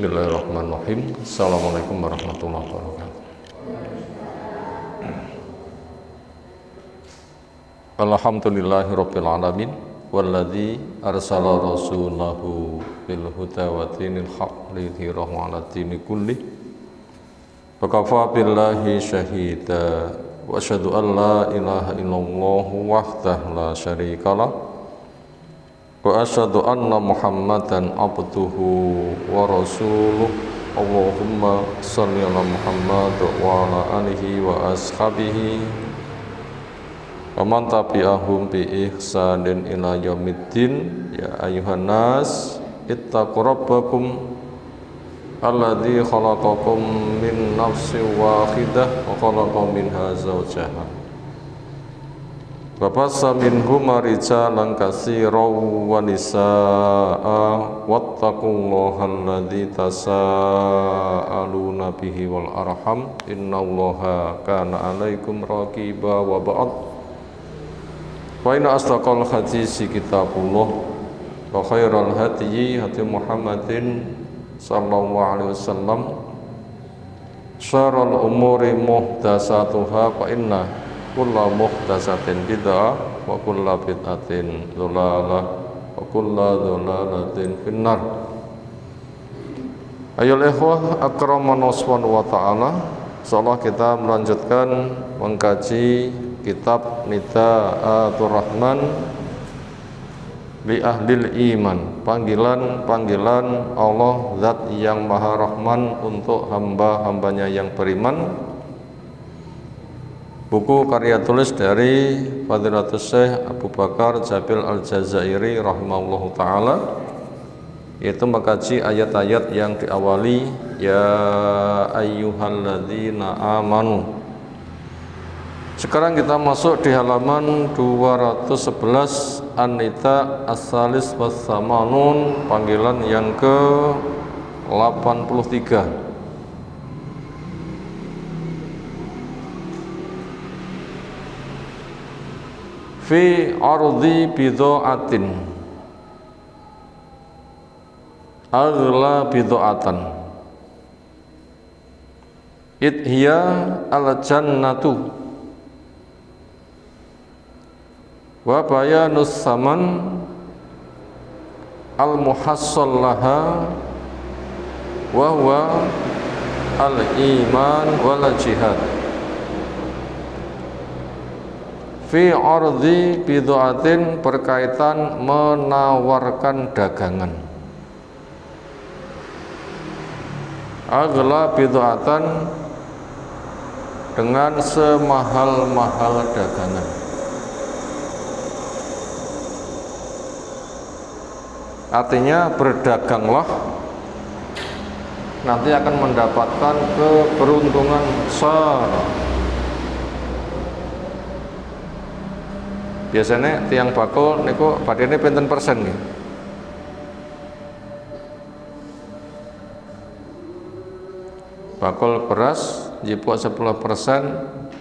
Bismillahirrahmanirrahim. Assalamualaikum warahmatullahi wabarakatuh. Alhamdulillahirabbil alamin walladzi arsala rasulahu bil huda wa dinil haqq liyudhhirahu 'ala dini kulli. Wa kafa billahi syahida wa asyhadu an la ilaha illallah wahdahu la syarikalah wa asyhadu anna Muhammadan abduhu wa rasuluh. Allahumma shalli ala Muhammad wa ala alihi wa ashabihi wa man tabi'ahum bi ihsanin ila yaumiddin. Ya ayyuhan nas ittaqu rabbakum alladzi khalaqakum min nafsin wahidah wa khalaqa minha zawjaha wa bassa minhuma rijalan katsiran wa nisaa'a wattaqullaha alladzi tasaaluna bihi wal arham innallaha kana 'alaikum raqiba. Wa ba'd, fa inna asdaqal hadisi kitabullah wa khairal hadyi hadi Muhammadin sallallahu alaihi wasallam, syarrul umuri muhdatsatuha fa inna kulla muhdatsatin bid'ah wa kulla bid'atin dhalalah wa kulla dhalalatin finnar. Ayoul ikhwah akramana wa ta'ala, insyaallah kita melanjutkan mengkaji kitab Nidaatur Rahman li ahlil iman, panggilan-panggilan Allah Zat yang Maha Rahman untuk hamba-hambanya yang beriman. Buku karya tulis dari Fadilatus Syekh Abu Bakar Jabil Al-Jazairi rahimahullahu ta'ala, yaitu mengkaji ayat-ayat yang diawali ya ayyuhalladzina amanu. Sekarang kita masuk di halaman 211 An-Nida As-Salis Was-Samanun, panggilan yang ke-83. Fi ardi bidha'atin aghla bidha'atan idhiya al-jannatu wa bayanus saman al-muhassal laha wa huwa al-iman wal jihad. Fi ardi bidha'atin, berkaitan menawarkan dagangan. Aghla bidha'atan, dengan semahal-mahal dagangan. Artinya berdaganglah, nanti akan mendapatkan keberuntungan besar. Biasanya tiang bakul niku badene pinten persen nggih? Bakul beras jipuk 10%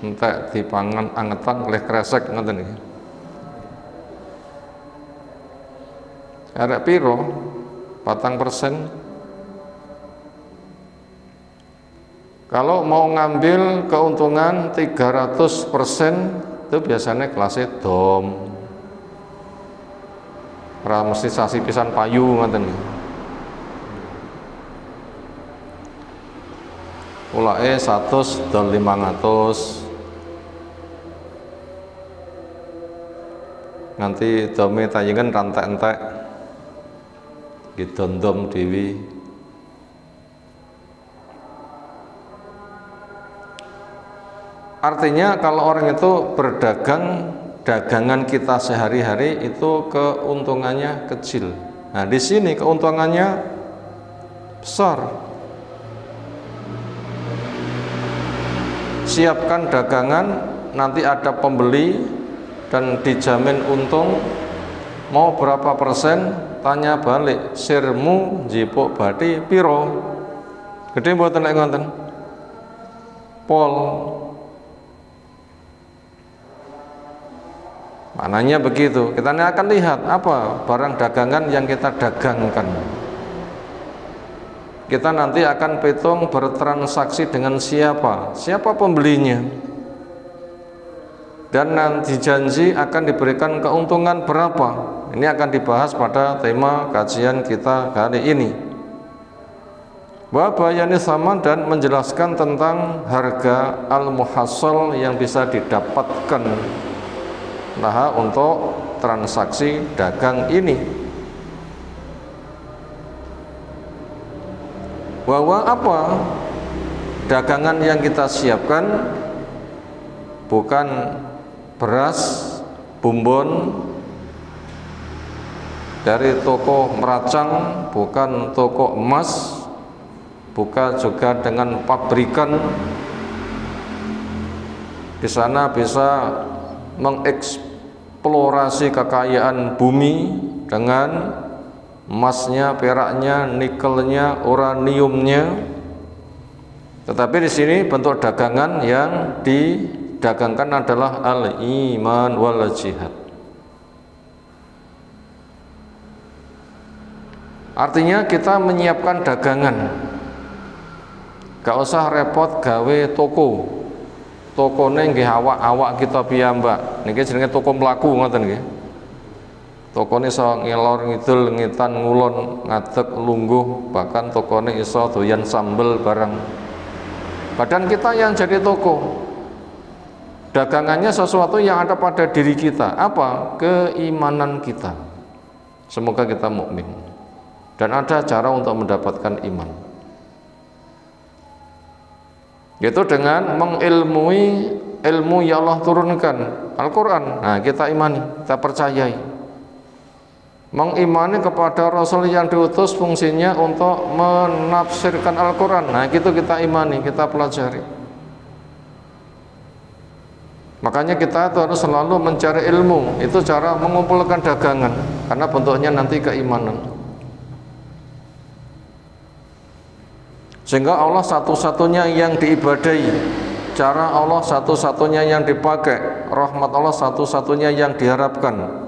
entek dipangan angetan oleh kresek ngoten nggih. Arek piro? 4%. Kalau mau ngambil keuntungan 300%, itu biasanya kelasnya dom, ora mesti sasi pisan payu ngoten. Ulake 100 dol 500, nganti dome tayengen rantek-entek didondom dewi. Artinya kalau orang itu berdagang, dagangan kita sehari-hari itu keuntungannya kecil. Nah, di sini keuntungannya besar. Siapkan dagangan, nanti ada pembeli dan dijamin untung. Mau berapa persen? Tanya balik, sirmu jipuk badi piro? Gede mboten lek ngoten? Pol. Maknanya begitu. Kita akan lihat apa barang dagangan yang kita dagangkan. Kita nanti akan hitung bertransaksi dengan siapa pembelinya, dan nanti janji akan diberikan keuntungan berapa. Ini akan dibahas pada tema kajian kita kali ini. Wa bayani saman, dan menjelaskan tentang harga al-muhassal yang bisa didapatkan untuk transaksi dagang ini. Bahwa apa dagangan yang kita siapkan bukan beras bumbon dari toko meracang, bukan toko emas, bukan juga dengan pabrikan. Di sana bisa mengeksplorasi kekayaan bumi dengan emasnya, peraknya, nikelnya, uraniumnya. Tetapi di sini bentuk dagangan yang didagangkan adalah al-iman wal jihad. Artinya kita menyiapkan dagangan. Gak usah repot gawe toko. Tokone nggih awak kita piyambak. Niki jenenge toko mlaku ngoten nggih. Tokone iso ngelor ngidul ngitan ngulon ngadeg lungguh, bahkan tokone iso doyan sambel barang. Badan kita yang jadi toko. Dagangannya sesuatu yang ada pada diri kita. Apa? Keimanan kita. Semoga kita mukmin. Dan ada cara untuk mendapatkan iman, yaitu dengan mengilmui ilmu yang Allah turunkan, Al-Quran. Nah, kita imani, kita percayai. Mengimani kepada Rasul yang diutus, fungsinya untuk menafsirkan Al-Quran. Nah, itu kita imani, kita pelajari. Makanya kita harus selalu mencari ilmu. Itu cara mengumpulkan dagangan, karena bentuknya nanti keimanan. Sehingga Allah satu-satunya yang diibadahi, cara Allah satu-satunya yang dipakai, rahmat Allah satu-satunya yang diharapkan.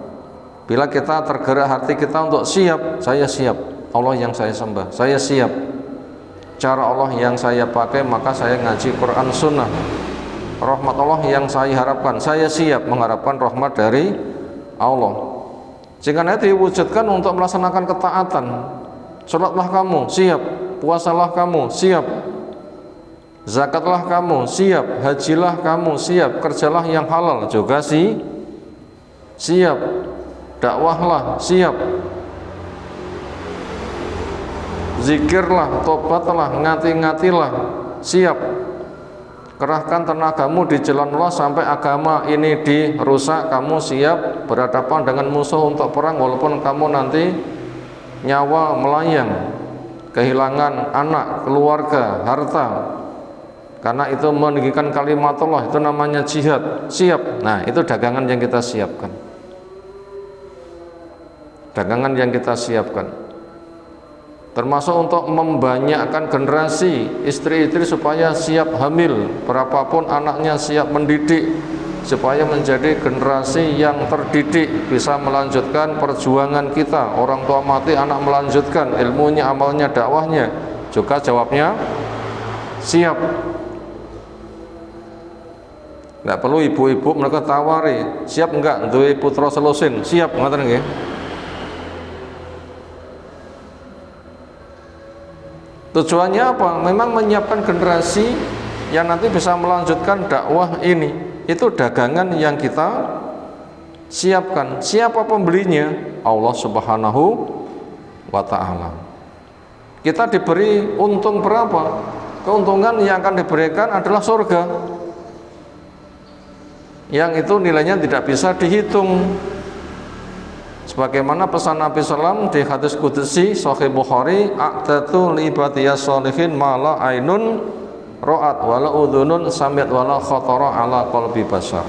Bila kita tergerak hati kita untuk siap, saya siap, Allah yang saya sembah, saya siap, cara Allah yang saya pakai, maka saya ngaji Quran Sunnah. Rahmat Allah yang saya harapkan, saya siap mengharapkan rahmat dari Allah. Sehingga nanti diwujudkan untuk melaksanakan ketaatan. Salatlah kamu, siap. Puasalah kamu, siap. Zakatlah kamu, siap. Hajilah kamu, siap. Kerjalah yang halal, juga siap. Dakwahlah, siap. Zikirlah, tobatlah, ngati-ngatilah, siap. Kerahkan tenagamu di jalan Allah sampai agama ini dirusak, kamu siap berhadapan dengan musuh untuk perang, walaupun kamu nanti nyawa melayang, kehilangan anak, keluarga, harta, karena itu meninggikan kalimat Allah, itu namanya jihad, siap. Nah, itu dagangan yang kita siapkan. Dagangan yang kita siapkan, termasuk untuk membanyakkan generasi istri-istri supaya siap hamil, berapapun anaknya siap mendidik, supaya menjadi generasi yang terdidik, bisa melanjutkan perjuangan kita. Orang tua mati, anak melanjutkan ilmunya, amalnya, dakwahnya, juga jawabnya siap. Nggak perlu ibu-ibu mereka tawari, siap enggak duwe putra selusin, siap ngoten nggih. Tujuannya apa? Memang menyiapkan generasi yang nanti bisa melanjutkan dakwah ini. Itu dagangan yang kita siapkan. Siapa pembelinya? Allah Subhanahu wa ta'ala. Kita diberi untung berapa? Keuntungan yang akan diberikan adalah surga, yang itu nilainya tidak bisa dihitung. Sebagaimana pesan Nabi SAW di hadis qudsi Sahih Bukhari, a'tatu li ibadiyas sholihin ma la ainun ra'at wala udhunun sami'at wala khatara ala qalbi bashar.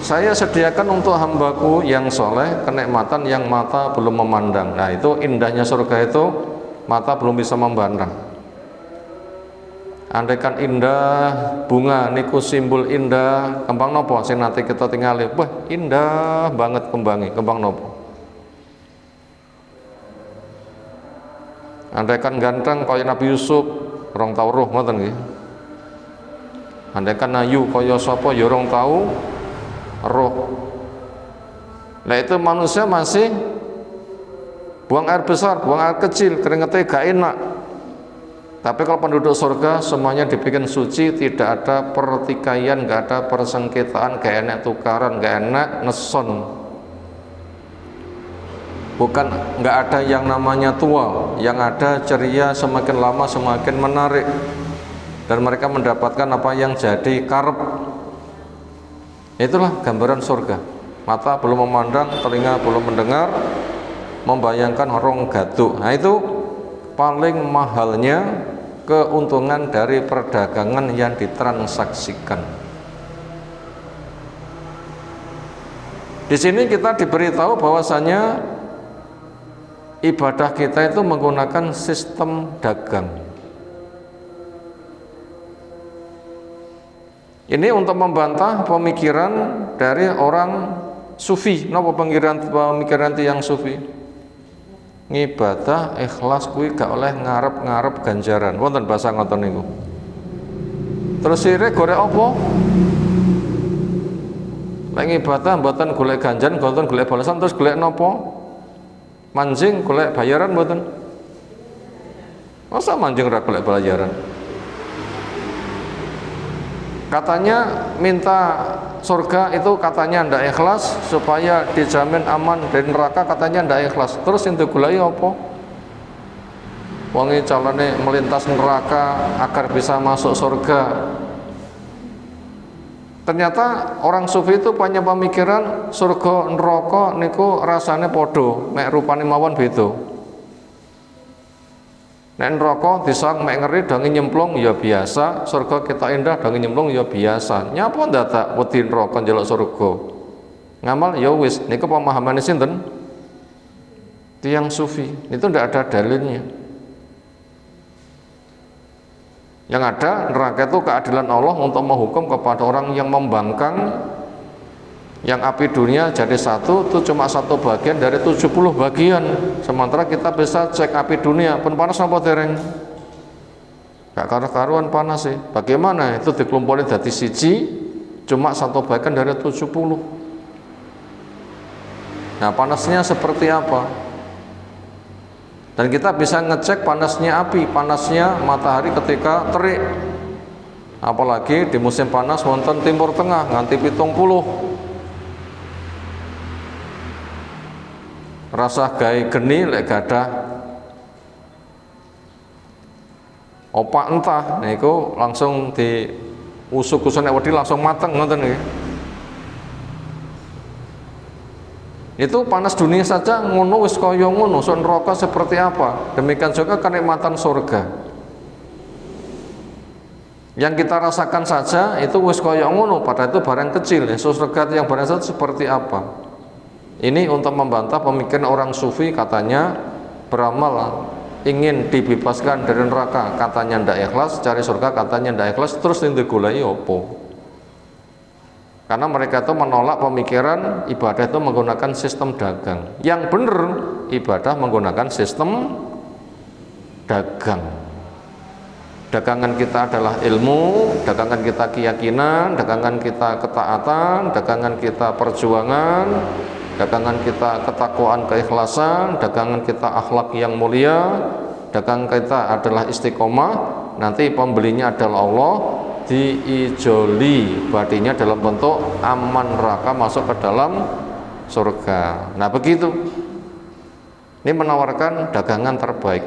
Saya sediakan untuk hambaku yang soleh kenikmatan yang mata belum memandang. Nah, itu indahnya surga, itu mata belum bisa memandang. Andaikan indah bunga niku simbol indah, kembang nopo sing nanti kita tinggali, wah indah banget kembangi, kembang nopo. Andaikan ganteng kaya Nabi Yusuf, orang tau roh ngoten nggih. Andaikan ayu kaya sapa ya orang tau roh. Nah itu manusia masih buang air besar, buang air kecil, keringetnya gak enak. Tapi kalau penduduk surga semuanya dibikin suci, tidak ada pertikaian, gak ada persengketaan, gak enak tukaran, gak enak neson. Bukan gak ada yang namanya tua, yang ada ceria, semakin lama semakin menarik, dan mereka mendapatkan apa yang jadi karep. Itulah gambaran surga. Mata belum memandang, telinga belum mendengar, membayangkan rong gaduk. Nah itu paling mahalnya keuntungan dari perdagangan yang ditransaksikan. Di sini kita diberitahu bahwasanya ibadah kita itu menggunakan sistem dagang. Ini untuk membantah pemikiran dari orang sufi. Napa pemikiran yang sufi? Ngibadah ikhlas kuwi gak oleh ngarep-ngarep ganjaran. Wonten bahasa ngoten niku. Terus sire golek apa? Lek ngibadah mboten golek ganjaran, mboten golek balasan, terus golek napa? Manjing golek bayaran mboten? Masa manjing ora golek bayaran? Katanya minta surga itu katanya ndak ikhlas, supaya dijamin aman dari neraka katanya ndak ikhlas. Terus yang digulai apa? Wonge calone melintas neraka agar bisa masuk surga. Ternyata orang sufi itu punya pemikiran surga neraka niku rasane padha, mek rupane mawon beda. Nek neraka disang mek ngeri dangi nyemplung ya biasa, surga kita indah dangi nyemplung ya biasa. Nyapa ndadak wedi neraka njaluk surga? Ngamal ya wis, niku pemahamane sinten? Tiyang sufi. Itu ndak ada dalilnya. Yang ada neraka itu keadilan Allah untuk menghukum kepada orang yang membangkang yang api dunia jadi satu, itu cuma satu bagian dari 70 bagian. Sementara kita bisa cek api dunia pun panas apa dereng, gak karu-karuan panas sih. Bagaimana itu dikelompoknya dari siji cuma satu bagian dari 70. Nah panasnya seperti apa? Dan kita bisa ngecek panasnya api, panasnya matahari ketika terik. Apalagi di musim panas wonten Timur Tengah nganti 70. Rasa gawe geni lek gadah opak entah niku langsung di usuk-usuk nek wedi langsung mateng ngoten nggih. Itu panas dunia saja ngono wis kaya ngono, sok neraka seperti apa? Demikian juga kenikmatan surga. Yang kita rasakan saja itu wis kaya ngono, padahal itu barang kecil. Surga yang barang saja seperti apa? Ini untuk membantah pemikiran orang sufi, katanya beramal ingin dibebaskan dari neraka katanya ndak ikhlas, cari surga katanya ndak ikhlas, terus yang digulai opo? Karena mereka itu menolak pemikiran ibadah itu menggunakan sistem dagang. Yang benar ibadah menggunakan sistem dagang. Dagangan kita adalah ilmu, dagangan kita keyakinan, dagangan kita ketaatan, dagangan kita perjuangan, dagangan kita ketakwaan, keikhlasan, dagangan kita akhlak yang mulia, dagangan kita adalah istiqomah. Nanti pembelinya adalah Allah, diijoli badinya dalam bentuk aman neraka masuk ke dalam surga. Nah begitu. Ini menawarkan dagangan terbaik.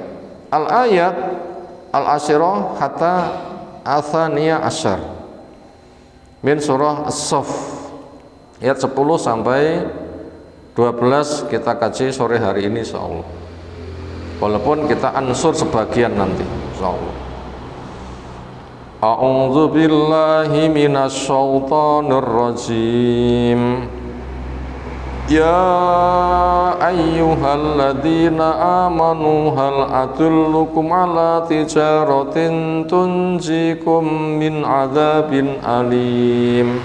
Al-ayat al-asyirah hatta athaniyah asyar min surah As-Saff ayat 10 sampai 12 kita kaji sore hari ini insyaallah. Walaupun kita ansur sebagian nanti insyaallah. A'udzu billahi minasy syaithanir rajim. Ya ayyuhalladzina amanu hal adullukum ala tijaratin tunjikum min adzabin alim.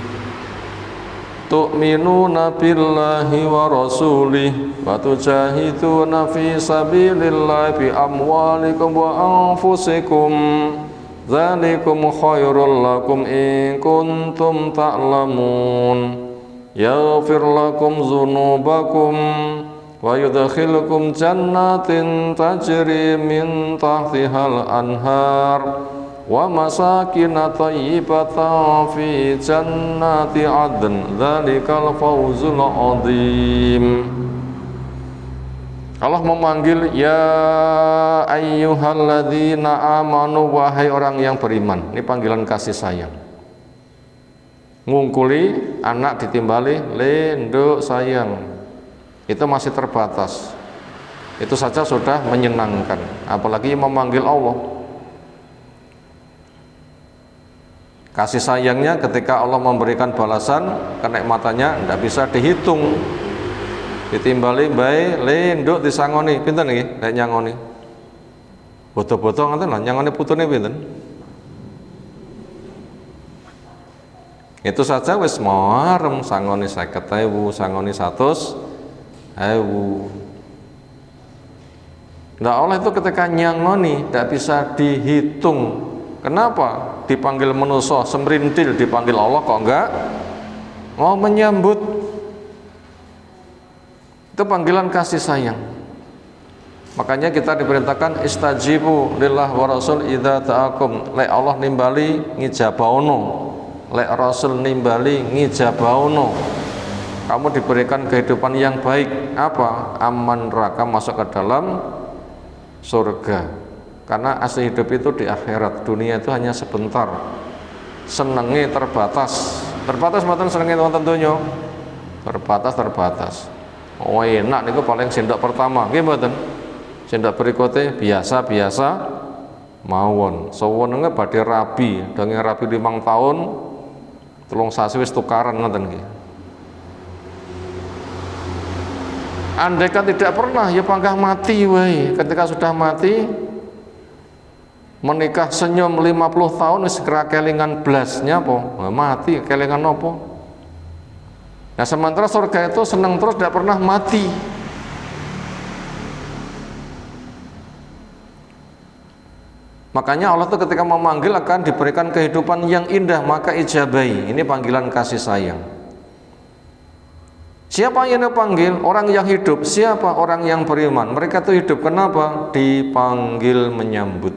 tu'minuna billahi wa rasulih wa tujahiduna fi sabilillahi bi amwalikum wa anfusikum dzalikum khairul lakum in kuntum ta'lamun yaghfir lakum dzunubakum wa yudkhilukum jannatin tajri min tahtihal anhar wa masakin thayyibatan fi jannati adn dzalikal fawzul adzim. Allah memanggil ya ayyuhalladzina amanu, wahai orang yang beriman. Ini panggilan kasih sayang. Ngungkuli anak ditimbali lenduk sayang, itu masih terbatas, itu saja sudah menyenangkan, apalagi memanggil Allah. Kasih sayangnya ketika Allah memberikan balasan kenikmatannya tidak bisa dihitung. Ditimbali bae lenduk disangoni pinten nggih nek nyangoni boto-boto ngoten lah nyangoni putune pinten. Itu saja wis marem sangoni 50.000, sangoni 100.000. Nah Allah itu ketika nyangoni tidak bisa dihitung. Kenapa? Dipanggil manusia semrintil, dipanggil Allah kok enggak mau menyambut. Itu panggilan kasih sayang. Makanya kita diperintahkan istajibu lillah wa rasul idza ta'akum. Lek Allah nimbali ngijabaono, lek Rasul nimbali ngijabaono, kamu diberikan kehidupan yang baik. Apa? Aman neraka, masuk ke dalam surga. Karena asli hidup itu di akhirat, dunia itu hanya sebentar. Senenge terbatas. Terbatas mboten senenge wonten donya. Terbatas. Oh enak niku paling sendok pertama, nggih mboten. Sendok berikutnya biasa-biasa mawon. Sawenenge badhe rabi, dongeng rabi 5 tahun. 3 sasi wis tukaran ngoten nggih. Andaikan tidak pernah ya panggah mati wae. Ketika sudah mati menikah senyum 50 tahun wis kira kelingan blasnya apa? Mati kelingan apa? Nah sementara surga itu senang terus tidak pernah mati. Makanya Allah itu ketika memanggil akan diberikan kehidupan yang indah, maka ijabai. Ini panggilan kasih sayang. Siapa yang dipanggil? Orang yang hidup. Siapa? Orang yang beriman. Mereka itu hidup. Kenapa? Dipanggil menyambut.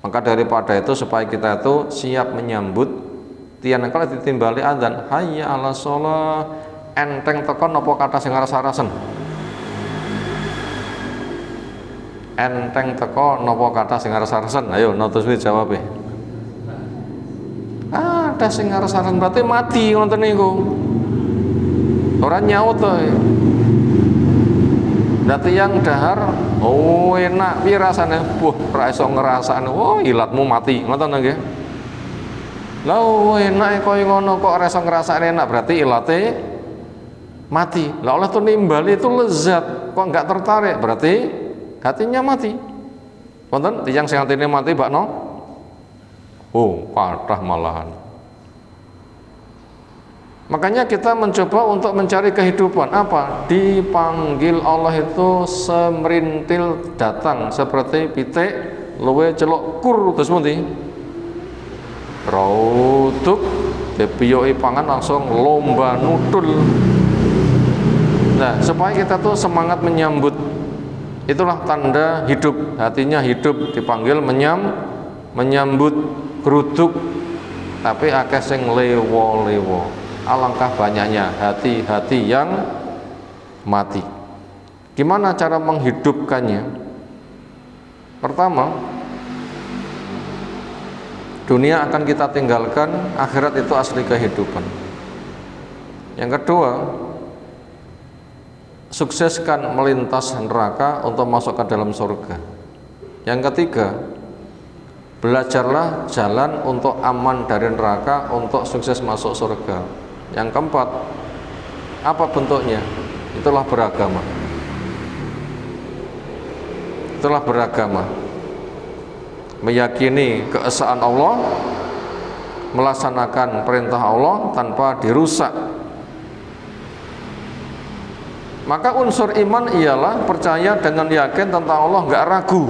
Maka daripada itu supaya kita itu siap menyambut. Tiyan kalau ditimbali adzan, hayya 'alas shalah, enteng tekan napa kata sing aras-arasen. Enteng teko napa kata sing aras-arasen? Ayo notos wi jawab e. Ada sing aras-arasen berarti mati ngoten niku. Ora nyaut to. Dadi yang dahar, oh enak piye rasane? Ora iso ngrasakne. Oh ilatmu mati, ngoten nggih. Lah enak koyo ngono kok ora iso ngrasakne enak, berarti ilate mati. Lah Allah tuh nimbali itu lezat, kok enggak tertarik, berarti hatinya mati. Wonten tiyang sing atine mati bakno? Oh, kathah malahan. Makanya kita mencoba untuk mencari kehidupan. Apa? Dipanggil Allah itu semerintil datang seperti pitik luwe celuk kur terus pundi? Rautuk dipiyoi pangan langsung lomba nudul. Nah, supaya kita tuh semangat menyambut. Itulah tanda hidup, hatinya hidup, dipanggil menyambut geruduk. Tapi akeh sing lewo-lewo. Alangkah banyaknya hati-hati yang mati. Gimana cara menghidupkannya? Pertama, dunia akan kita tinggalkan, akhirat itu asli kehidupan. Yang kedua, sukseskan melintas neraka untuk masuk ke dalam surga. Yang ketiga, belajarlah jalan untuk aman dari neraka untuk sukses masuk surga. Yang keempat, apa bentuknya? Itulah beragama. Itulah beragama. Meyakini keesaan Allah, melaksanakan perintah Allah tanpa dirusak Maka unsur iman ialah percaya dengan yakin tentang Allah, nggak ragu.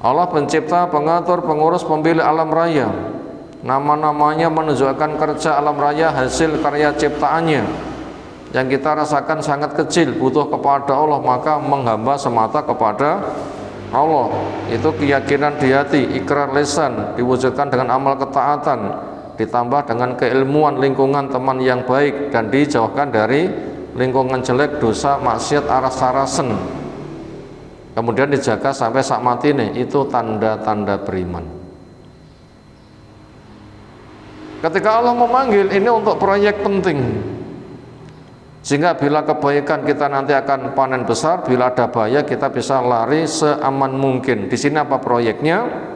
Allah pencipta, pengatur, pengurus, pemilik alam raya. Nama-namanya menunjukkan kerja alam raya, hasil karya ciptaannya yang kita rasakan sangat kecil, butuh kepada Allah, maka menghamba semata kepada Allah. Itu keyakinan di hati, ikrar lisan, diwujudkan dengan amal ketaatan, ditambah dengan keilmuan lingkungan teman yang baik, dan dijauhkan dari lingkungan jelek, dosa, maksiat, aras-arasen. Kemudian dijaga sampai sak mati nih, itu tanda-tanda beriman. Ketika Allah memanggil, ini untuk proyek penting, sehingga bila kebaikan kita nanti akan panen besar, bila ada bahaya kita bisa lari seaman mungkin. Di sini apa proyeknya?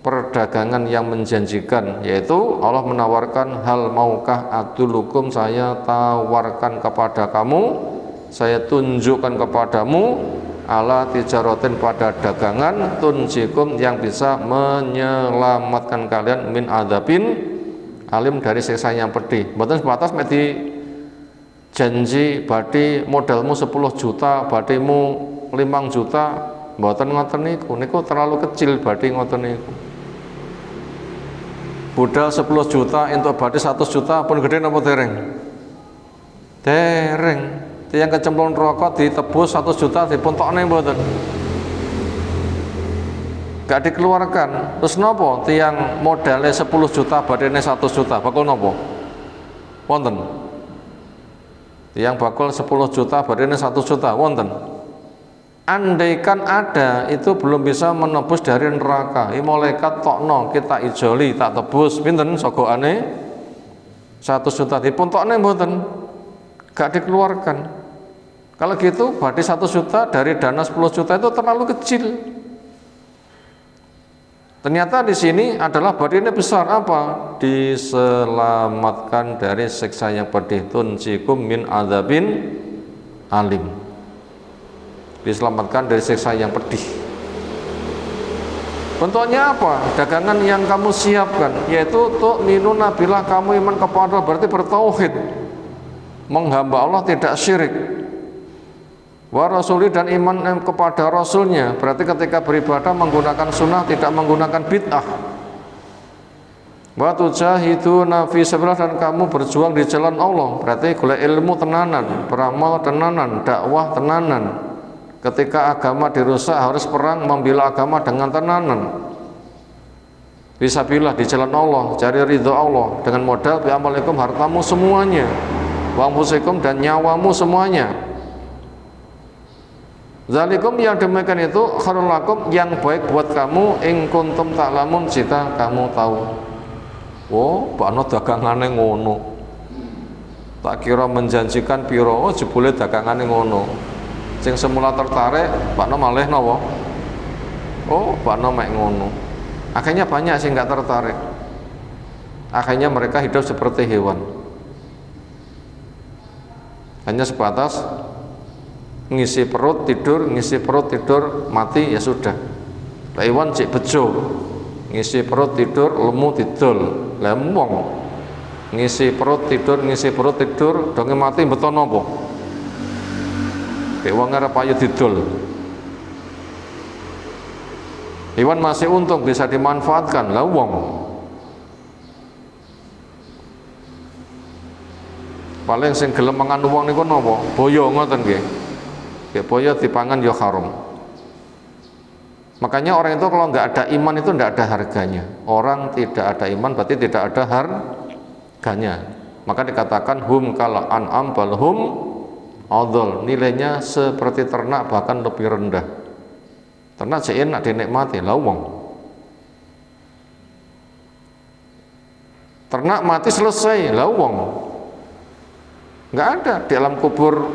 Perdagangan yang menjanjikan, yaitu Allah menawarkan, hal maukah adulukum, saya tawarkan kepada kamu, saya tunjukkan kepadamu, ala tijarotin, pada dagangan, tunjikum, yang bisa menyelamatkan kalian, min adabin alim, dari siksa yang pedih. Mboten sebatas medi janji badhe modalmu 10 juta, badhemu 5 juta, mboten ngoten niku terlalu kecil badhe ngoten niku. Budal 10 juta untuk badhe 100 juta pun gede napa dereng? Dereng. Tiyang kecemplung rokok ditebus 100 juta dipuntokne mboten? Gak dikeluarkan. Terus napa tiyang modalnya 10 juta badene 100 juta bakul napa? Wonten. Tiyang bakul 10 juta badene 100 juta wonten. Andaikan ada, itu belum bisa menebus dari neraka. Ini malaikat tokno, kita ijoli tak tebus pinten sogokane 100 juta dipun tokne mboten, gak dikeluarkan. Kalau gitu berarti 100 juta dari dana 10 juta itu terlalu kecil. Ternyata di sini adalah badannya besar, apa? Diselamatkan dari siksa yang pedih, tunjikum min adzabin alim. Diselamatkan dari siksa yang pedih. Bentuknya apa? Dagangan yang kamu siapkan, yaitu tu'minuna billah, kamu iman kepada Allah, berarti bertauhid, menghamba Allah, tidak syirik. Wa rasuli, dan iman kepada rasulnya, berarti ketika beribadah menggunakan sunnah, tidak menggunakan bid'ah. Wa tujahiduna fi sabilillah, dan kamu berjuang di jalan Allah, berarti golek ilmu tenanan, beramal tenanan, dakwah tenanan. Ketika agama dirusak harus perang membela agama dengan tenanan. Fisabilillah, di jalan Allah, cari ridho Allah dengan modal bi'amalikum, hartamu semuanya, wa anfusikum, dan nyawamu semuanya. Zalikum, yang demikian itu, khairul lakum, yang baik buat kamu, in kuntum ta'lamun, jika kamu tahu. Oh, bakno dagangane ngono. Tak kira menjanjikan piro, oh jebule dagangane ngono. Sing semula tertarik, bakno malih napa? Oh, bakno mek ngono. Akhirnya banyak sih nggak tertarik. Akhirnya mereka hidup seperti hewan. Hanya sebatas ngisi perut tidur, ngisi perut tidur, mati ya sudah. Hewan cek bejo, ngisi perut tidur, lemu didol, lembong. Ngisi perut tidur, donge mati beton napa? Wong arep ayu didol. Hewan masih untung bisa dimanfaatkan, lah wong. Paling sing gelem mangan wong niku napa? Boyo ngoten nggih. Nggih boyo dipangan ya haram. Makanya orang itu kalau nggak ada iman itu nggak ada harganya. Orang tidak ada iman berarti tidak ada harganya. Maka dikatakan hum kal an'am bal hum adol, nilainya seperti ternak bahkan lebih rendah. Ternak enak dinikmati, lah wong. Ternak mati selesai, lah wong. Nggak ada di alam kubur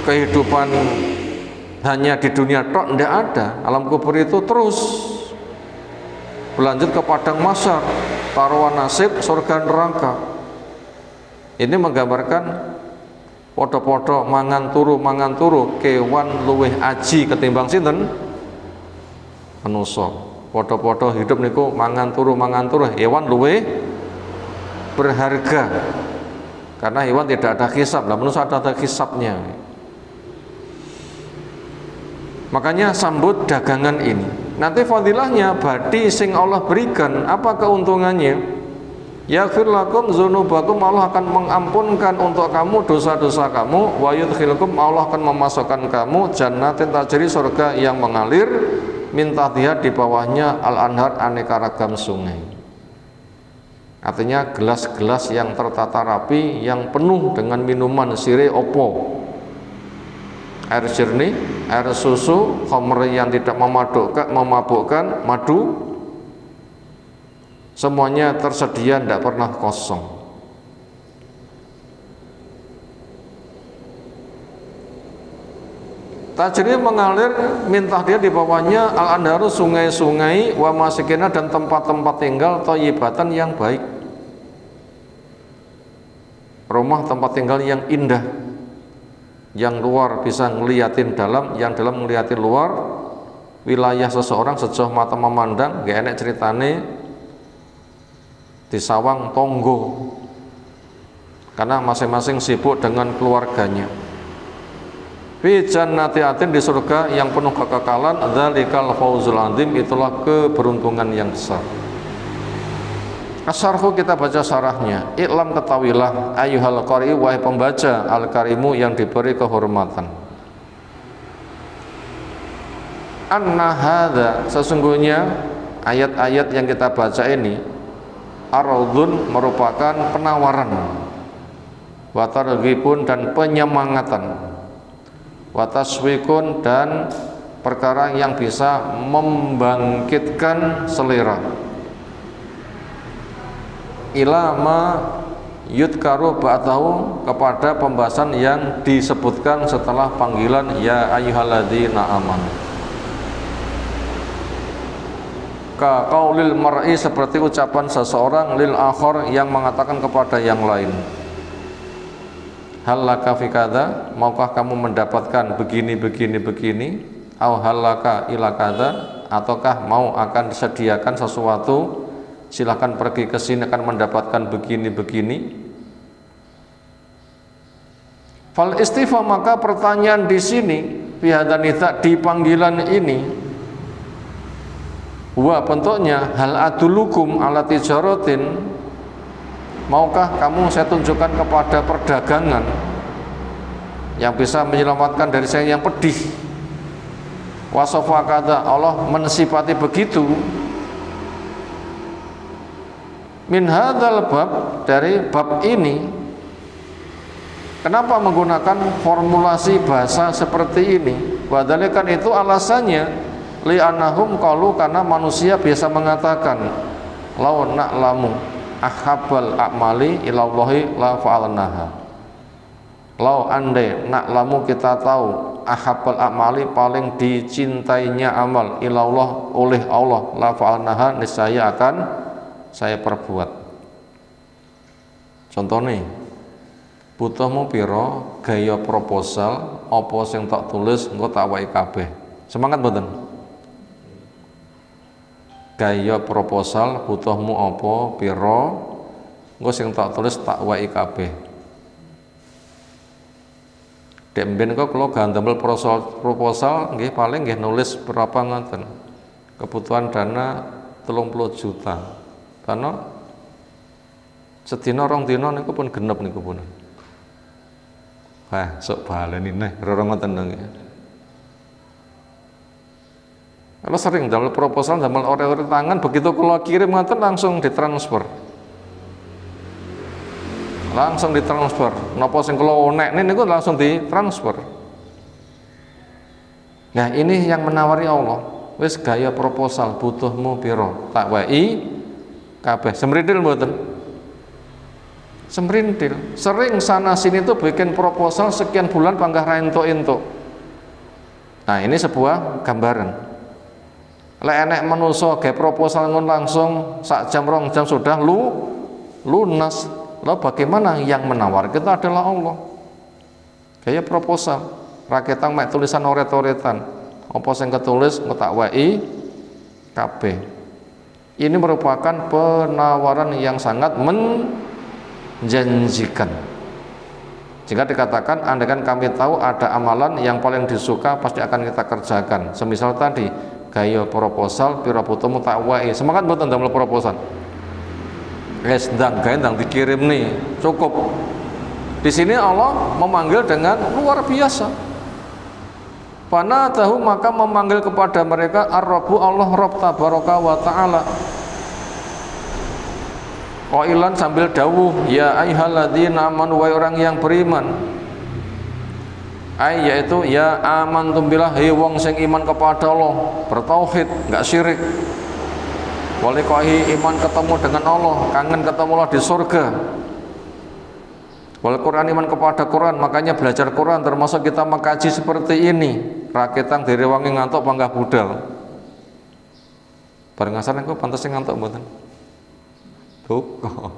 kehidupan hanya di dunia tok, nggak ada. Alam kubur itu terus berlanjut ke padang mahsyar, taruhan nasib, surga neraka. Ini menggambarkan podo-podo mangan turu kewan luweh aji ketimbang sinten? Manusa. Podo-podo hidup niku mangan turu hewan luweh berharga. Karena hewan tidak ada hisab, lah manusia ada hisabnya. Makanya sambut dagangan ini. Nanti fadilahnya badi sing Allah berikan, apa keuntungannya? Yaghfir lakum dzunubakum, Allah akan mengampunkan untuk kamu dosa-dosa kamu, wa yudkhilukum, Allah akan memasukkan kamu jannatin tajri, surga yang mengalir min tahtiha, di bawahnya al-anhar, aneka ragam sungai. Artinya gelas-gelas yang tertata rapi, yang penuh dengan minuman sire opo, air jernih, air susu, khamr yang tidak memabukkan, madu, semuanya tersedia, tidak pernah kosong. Tajri mengalir mintah dia, di bawahnya al-anharu, sungai-sungai, wa masikina, dan tempat-tempat tinggal thayyibatan, yang baik. Rumah tempat tinggal yang indah, yang luar bisa ngeliatin dalam, yang dalam ngeliatin luar. Wilayah seseorang sejauh mata memandang, gak enak ceritane di sawang tonggo, karena masing-masing sibuk dengan keluarganya. Fi jannati atin, di surga yang penuh kekekalan. Dzalikal fauzul azim, itulah keberuntungan yang besar. Asyarhu, kita baca syarahnya. I'lam, ketahuilah, ayyuhal qari, wahai pembaca, al-karimu, yang diberi kehormatan. Anna hadza, sesungguhnya ayat-ayat yang kita baca ini ar-raudun, merupakan penawaran, wa targhibun, dan penyemangatan, wa taswikun, dan perkara yang bisa membangkitkan selera, ila ma yudkaru ba'dahu, kepada pembahasan yang disebutkan setelah panggilan ya ayyuhalladzina amanu. Ka qaulil mar'i, seperti ucapan seseorang lil akhar, yang mengatakan kepada yang lain, hal laka fi kadza, maukah kamu mendapatkan begini begini begini, au hal laka ila kadza, ataukah mau akan disediakan sesuatu, silahkan pergi ke sini akan mendapatkan begini begini. Fal istifham, maka pertanyaan di sini, fi hadzal nida, di panggilan ini, wa bentuknya hal adulukum ala tijaratin, maukah kamu saya tunjukkan kepada perdagangan yang bisa menyelamatkan dari saya yang pedih. Wasofa kata, Allah mensifati begitu. Min hadzal bab, dari bab ini. Kenapa menggunakan formulasi bahasa seperti ini? Wadhalikan, itu alasannya, li'annahum qalu, karena manusia biasa mengatakan, law na'lamu ahabbal a'mali ilallahi la fa'alnaha. Law andai na'lamu, kita tahu, ahabbal a'mali, paling dicintainya amal, ilallah, oleh Allah, la fa'alnaha, niscaya akan saya perbuat. Contohnya, butuhmu piro, gaya proposal, apa sing tak tulis engko tak wae kabeh. Semangat mboten? Gaya proposal, butuhmu apa piro, engko sing tak tulis tak wae kabeh. Dek mben kok kula gandamel proposal nggih paling nggih nulis berapa ngoten. Kebutuhan dana 30 juta. Karena sedina rong dina niku pun genep niku pun. Wah, sok baleni neh rorong ngoten nggih. Kalau sering dalam proposal, dalam ore-ore tangan, begitu kalau kirim ngoten langsung ditransfer. Langsung ditransfer. Napa sing kula onek niku langsung ditransfer. Nah, ini yang menawari Allah. Wis gaya proposal, butuhmu piro, tak wae kabeh. Semrintil mboten? Semrintil. Sering sana sini tuh bikin proposal sekian bulan panggah ra entuk-entuk. Nah, ini sebuah gambaran. Lek enek manusa gawe proposal ngon langsung sak jam rong jam sudah lunas. Lalu bagaimana yang menawar kita adalah Allah. Gaya proposal, raketang mek tulisan oret-oretan. Apa sing ketulis tak wae kabeh. Ini merupakan penawaran yang sangat janjikan. Jika dikatakan andaikan kami tahu ada amalan yang paling disuka pasti akan kita kerjakan. Semisal tadi gaya proposal pira putumu tak wae. Semangat mboten damel proposal. Wis ndang gawe ndang dikirim nih, cukup. Di sini Allah memanggil dengan luar biasa. Fana tahu maka memanggil kepada mereka Ar-Rabbu Allah Rabb tabaraka wa ta'ala. Qailan sambil dawuh, ya ayyuhalladzina amanu wa orang yang beriman. Ai yaitu ya amantum billah, hei wong sing iman kepada Allah, bertauhid, enggak syirik. Walikohi iman ketemu dengan Allah, kangen ketemu Allah di surga. Wal Quran iman kepada Quran, makanya belajar Quran termasuk kita mengkaji seperti ini. Raketang dari wangi ngantuk panggah budal. Bareng asar niku pantes ngantuk mboten? Duka.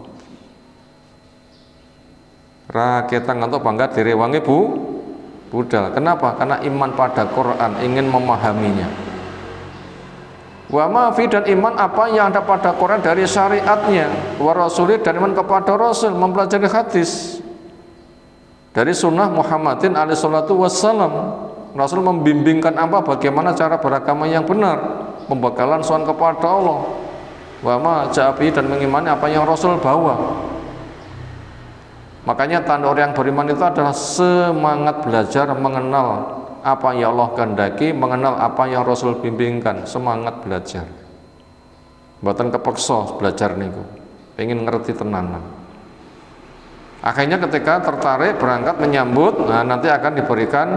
Raketang ngantuk panggah dari wangi budal. Kenapa? Karena iman pada Quran, ingin memahaminya. Wa ma'fi dan iman apa yang ada pada Quran dari syariatnya, wa rasuli dan iman kepada Rasul, mempelajari hadis dari sunnah Muhammadin alaihi salatu wassalam. Rasul membimbingkan apa, bagaimana cara beragama yang benar, pembekalan soal kepada Allah. Wa ma ja'abi dan mengimani apa yang Rasul bawa. Makanya tanda orang yang beriman itu adalah semangat belajar, mengenal apa yang Allah kehendaki, mengenal apa yang Rasul bimbingkan, semangat belajar. Mboten kepeksa belajar niku, pengen ngerti tenanan. Akhirnya ketika tertarik berangkat menyambut, nah nanti akan diberikan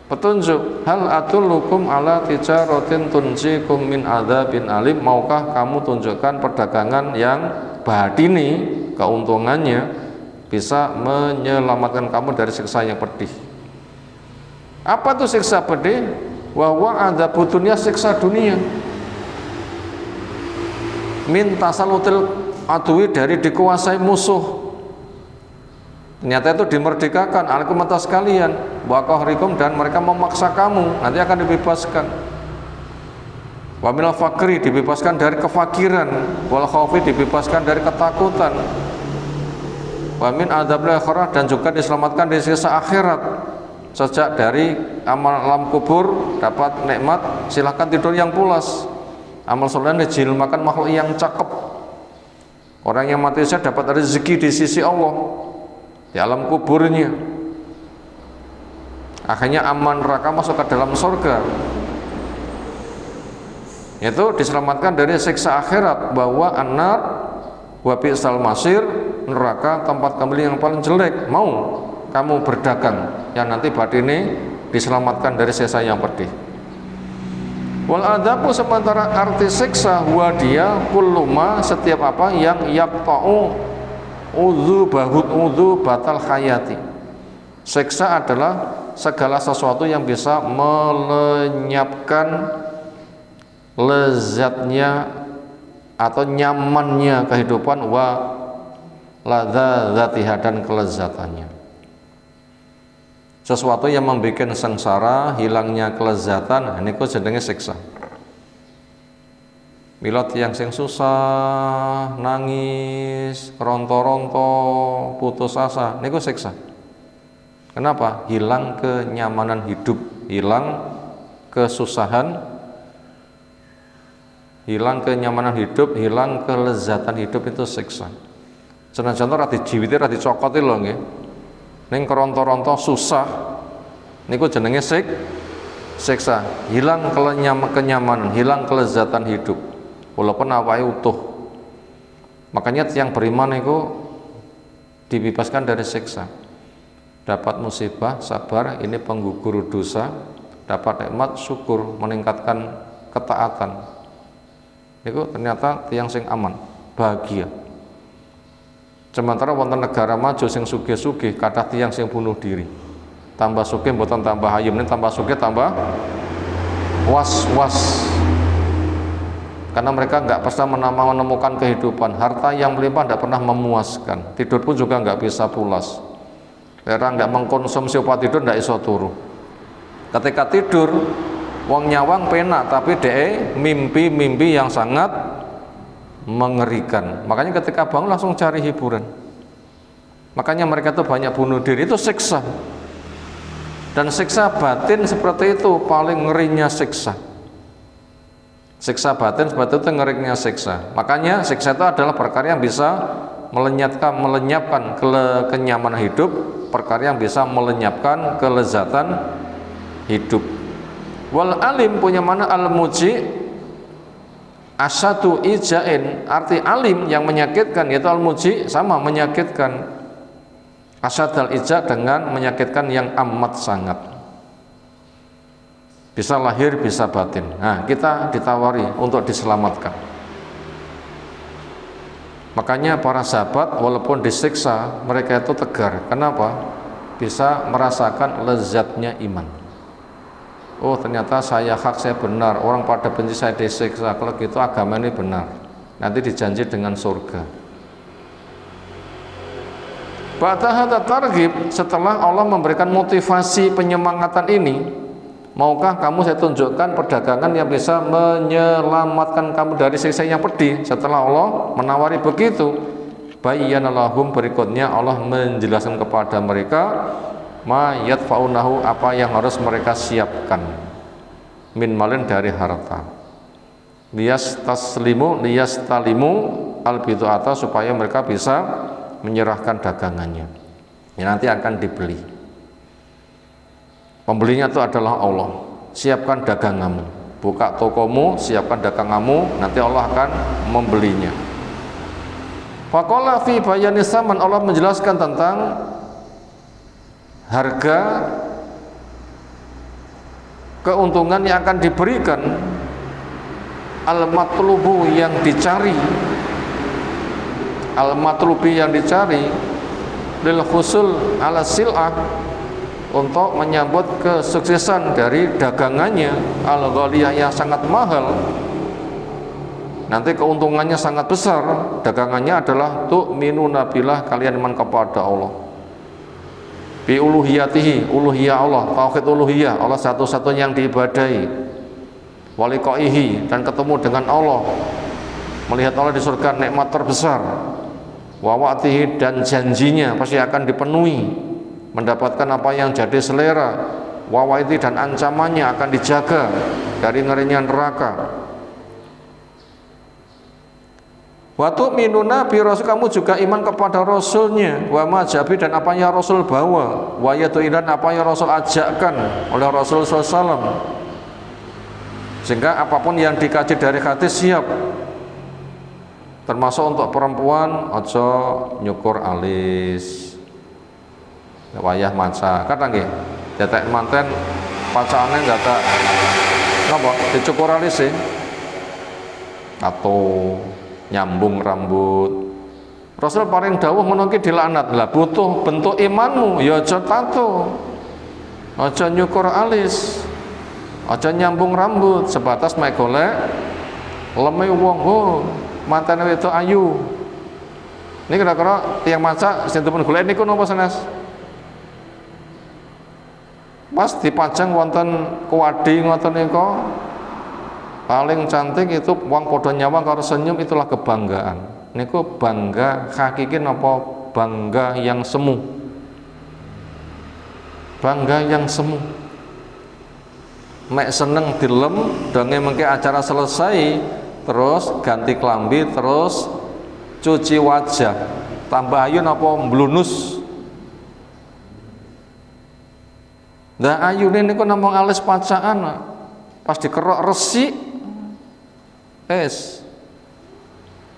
petunjuk. Hal atullukum ala tijaratin tunjikum min adzabin alim. Maukah kamu tunjukkan perdagangan yang batini, keuntungannya bisa menyelamatkan kamu dari siksa yang pedih. Apa itu siksa pedih? Wa adzabud dunya, siksa dunia. Min tasalutil adwi, dari dikuasai musuh. Ternyata itu dimerdekakan, alaikum atas kalian, wa qahrikum, dan mereka memaksa kamu, nanti akan dibebaskan. Wa minal fakri, dibebaskan dari kefakiran, wal khaufi, dibebaskan dari ketakutan. Wa min adzabil akhirah, dan juga diselamatkan dari siksa akhirat. Sejak dari alam kubur dapat nikmat, silahkan tidur yang pulas. Amal soleh dijilmakan makhluk yang cakep. Orang yang mati syahid dapat rezeki di sisi Allah di alam kuburnya. Akhirnya aman neraka, masuk ke dalam surga. Itu diselamatkan dari siksa akhirat, bahwa anar wa bi'sal masir, neraka tempat kembali yang paling jelek. Mau kamu berdagang yang nanti batini diselamatkan dari siksa yang pedih. Wal adzabu, sementara arti siksa, huwa dia kulluma, setiap apa yang yaqta'u udzu bahut udzu batal hayati. Siksa adalah segala sesuatu yang bisa melenyapkan lezatnya atau nyamannya kehidupan, wa ladzatiha, dan kelezatannya. Sesuatu yang membuat sengsara, hilangnya kelezatan, ini kok jenenge siksa. Mila tiyang sing susah, nangis, ronto-ronto, putus asa, niku siksa. Kenapa? Hilang kenyamanan hidup, hilang kesusahan, hilang kenyamanan hidup, hilang kelezatan hidup, itu siksa. Senajan ora dijiwiti, ora dicokoti lho nggih. Ning keronto-ronto susah, niku jenenge siksa. Hilang kenyamanan, hilang kelezatan hidup, walaupun awake utuh. Makanya yang beriman itu dibebaskan dari siksa. Dapat musibah, sabar, ini penggugur dosa. Dapat nikmat, syukur, meningkatkan ketaatan. Itu ternyata tiang sing aman, bahagia. Sementara wonten negara maju sing sugih-sugih, kathah tiang sing bunuh diri. Tambah sugih mboten tambah hayem, tambah sugih tambah was-was. Karena mereka nggak pernah menemukan kehidupan. Harta yang melimpah tidak pernah memuaskan. Tidur pun juga nggak bisa pulas. Orang nggak mengkonsumsi obat tidur nggak iso turu. Ketika tidur, wong nyawang penak, tapi de mimpi-mimpi yang sangat mengerikan. Makanya ketika bangun langsung cari hiburan. Makanya mereka itu banyak bunuh diri, itu siksa. Dan siksa batin seperti itu paling ngerinya siksa. Siksa batin seperti itu ngerinya siksa. Makanya siksa itu adalah perkara yang bisa melenyapkan kenyamanan hidup, perkara yang bisa melenyapkan kelezatan hidup. Wal alim punya mana al-muji asyadu ijain, arti alim yang menyakitkan, yaitu al-muji sama menyakitkan. Asyad al-ija dengan menyakitkan yang amat sangat, bisa lahir bisa batin. Nah, kita ditawari untuk diselamatkan. Makanya para sahabat walaupun disiksa mereka itu tegar. Kenapa? Bisa merasakan lezatnya iman. Oh, ternyata saya hak, saya benar, orang pada benci saya disiksa, kalau gitu agama ini benar, nanti dijanji dengan surga. Ba'daha targhib, setelah Allah memberikan motivasi penyemangatan ini, maukah kamu saya tunjukkan perdagangan yang bisa menyelamatkan kamu dari siksa yang pedih? Setelah Allah menawari begitu, bayyana lahum, berikutnya Allah menjelaskan kepada mereka ma yadfa'unahu, apa yang harus mereka siapkan, min malin, dari harta, liyastalimu al-bid'ata, supaya mereka bisa menyerahkan dagangannya yang nanti akan dibeli. Pembelinya itu adalah Allah. Siapkan daganganmu, buka tokomu, siapkan daganganmu, nanti Allah akan membelinya. Faqala fi bayani saman, Allah menjelaskan tentang harga keuntungan yang akan diberikan, al-matlubu yang dicari, al-matlubi yang dicari, lil husul ala sil'ah, untuk menyambut kesuksesan dari dagangannya, al-ghaliyah yang sangat mahal, nanti keuntungannya sangat besar. Dagangannya adalah tu'minuna billah, kalian iman kepada Allah, bi uluhiyatihi, uluhiyah Allah, tauhid uluhiyah, Allah satu-satunya yang diibadahi, waliqaihi, dan ketemu dengan Allah, melihat Allah di surga, nikmat terbesar, wawatihi, dan janjinya pasti akan dipenuhi, mendapatkan apa yang jadi selera, wawaiti, dan ancamannya akan dijaga dari ngerinya neraka. Watu minuna bi rasul, kamu juga iman kepada rasulnya, wa majabi, dan apa yang rasul bawa, wa yatu'ilan, apa yang rasul ajakkan oleh Rasul SAW, sehingga apapun yang dikaji dari hadis siap. Termasuk untuk perempuan, ojo nyukur alis, wayah maca, kadang nggih detek manten pacane enggak tak napa dicukur alis sih, atau nyambung rambut. Rasul paling dawuh ngono ki dilaknat. Lah butuh bentuk imanmu ya aja tato, aja nyukur alis, aja nyambung rambut, sebatas mek golek leme wong. Oh, mantane itu ayu. Ini kira-kira tiang maca sing dipun golek niku napa sanes? Pas dipajang wonten kuwadi ngoten niku, paling cantik itu wong padha nyawang karo senyum, itulah kebanggaan. Niku bangga hakiki napa bangga yang semu? Bangga yang semu. Mek seneng dilem dange mengke acara selesai, terus ganti klambi, terus cuci wajah, tambah ayu napa mblunus. Lah ayune niku namung alis pacaan, pas dikerok resik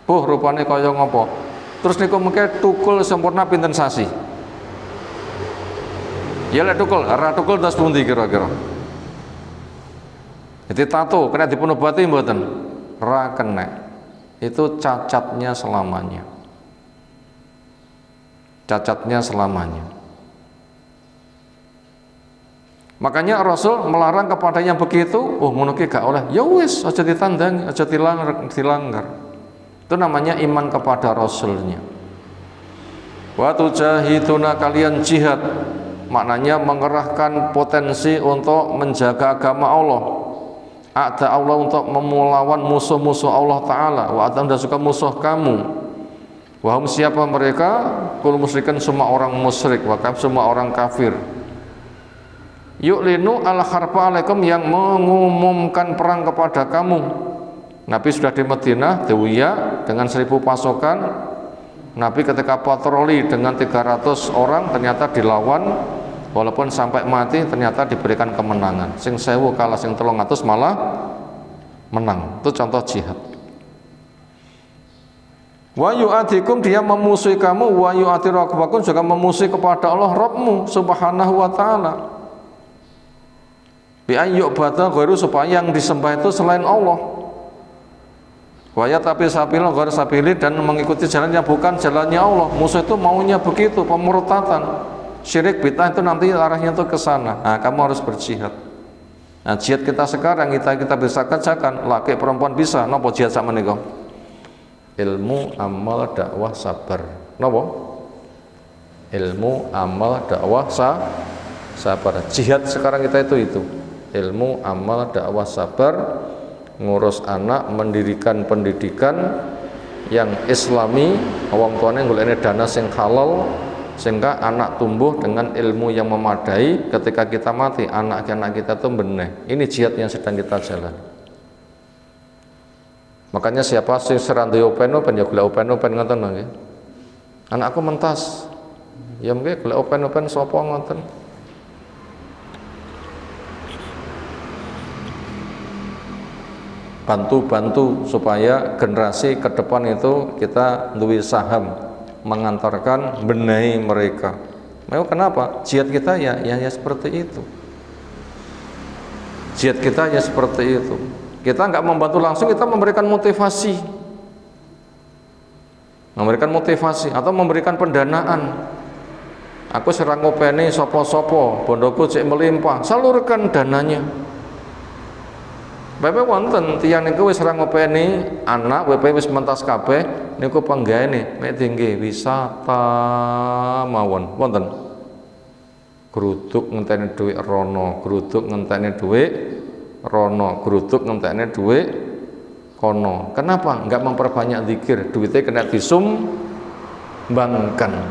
buh rupane kaya ngopo. Terus niku mengke tukul sempurna pinten sasi. Ya lek tukul, ora tukul terus pundi kira-kira? Jadi tato kena dipun obati mboten? Ora kena. Itu cacatnya selamanya. Cacatnya selamanya. Makanya Rasul melarang kepada yang begitu. Oh, ngono ki gak oleh. Ya wis, aja ditandangi, aja dilanggar. Itu namanya iman kepada Rasulnya. Wa tujahiduna, kalian jihad, maknanya mengerahkan potensi untuk menjaga agama Allah. Ada Allah untuk memulawan musuh-musuh Allah Ta'ala. Wa atam, dan suka musuh kamu. Wahum siapa mereka? Kul musyrikan semua orang musyrik, wakaf semua orang kafir. Yu'linu al-harba alaikum yang mengumumkan perang kepada kamu. Nabi sudah di Madinah, Dewiya dengan 1000 pasukan. Nabi ketika patroli dengan 300 orang ternyata dilawan, walaupun sampai mati ternyata diberikan kemenangan. Sing 1000 kalah sing 300 malah menang. Itu contoh jihad. Wa yu'adikum dia memusuhi kamu, wa yu'adirukum juga memusuhi kepada Allah Rabbmu subhanahu wa ta'ala. Bi ayyubata ghairu supaya yang disembah itu selain Allah. Wa ya tapi sabilah ghairu sabili dan mengikuti jalan yang bukan jalannya Allah. Musuh itu maunya begitu, pemurtatan. Syirik bid'ah itu nanti arahnya itu ke sana. Nah, kamu harus berjihad. Nah, jihad kita sekarang kita bisa kerjakan, laki perempuan bisa. Napa jihad sak menika? Ilmu, amal, dakwah, sabar. Napa? Ilmu, amal, dakwah, sabar. Jihad sekarang kita itu. Ilmu, amal, dakwah, sabar, ngurus anak, mendirikan pendidikan yang islami, wong tuane golekne dana sing halal sehingga anak tumbuh dengan ilmu yang memadai. Ketika kita mati, anak-anak kita tuh beneh. Ini jihad yang sedang kita jalani. Makanya siapa sing serandu open ya golek open ngoten nggih. Anakku mentas. Ya mungkin golek open sapa ngoten. Bantu supaya generasi ke depan itu kita duwe saham mengantarkan benahi mereka. Memang kenapa? Jihad kita ya seperti itu. Jihad kita ya seperti itu. Kita nggak membantu langsung, kita memberikan motivasi, atau memberikan pendanaan. Aku serang ngopeni sopo-sopo, bondoku cek melimpah, salurkan dananya. Bapak wonten tiyang niku wis serang ngopeni anak, bapak wis mentas kabeh, niku penggaene mek tinggi wisata mawon, wonten. Gruduk ngenteni dhuwit rono, gruduk ngenteni dhuwit rono, geruduk ngentekne duit kono. Kenapa? Enggak memperbanyak zikir, duitnya kena disumbangkan.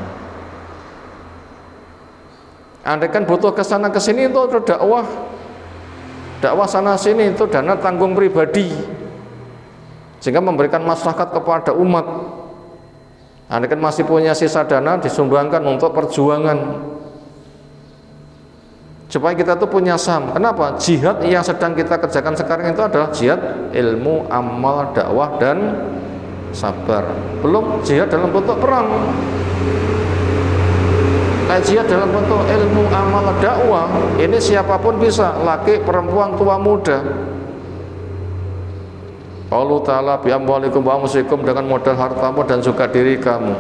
Andai kan butuh kesana kesini itu dakwah sana sini itu dana tanggung pribadi, sehingga memberikan maslahat kepada umat. Andai kan masih punya sisa dana disumbangkan untuk perjuangan, supaya kita tuh punya saham. Kenapa? Jihad yang sedang kita kerjakan sekarang itu adalah jihad ilmu, amal, dakwah, dan sabar. Belum jihad dalam bentuk perang. Kayak jihad dalam bentuk ilmu, amal, dakwah, ini siapapun bisa, laki, perempuan, tua, muda. Allah Ta'ala bi amwalikum wa anfusikum, dengan modal hartamu dan juga diri kamu.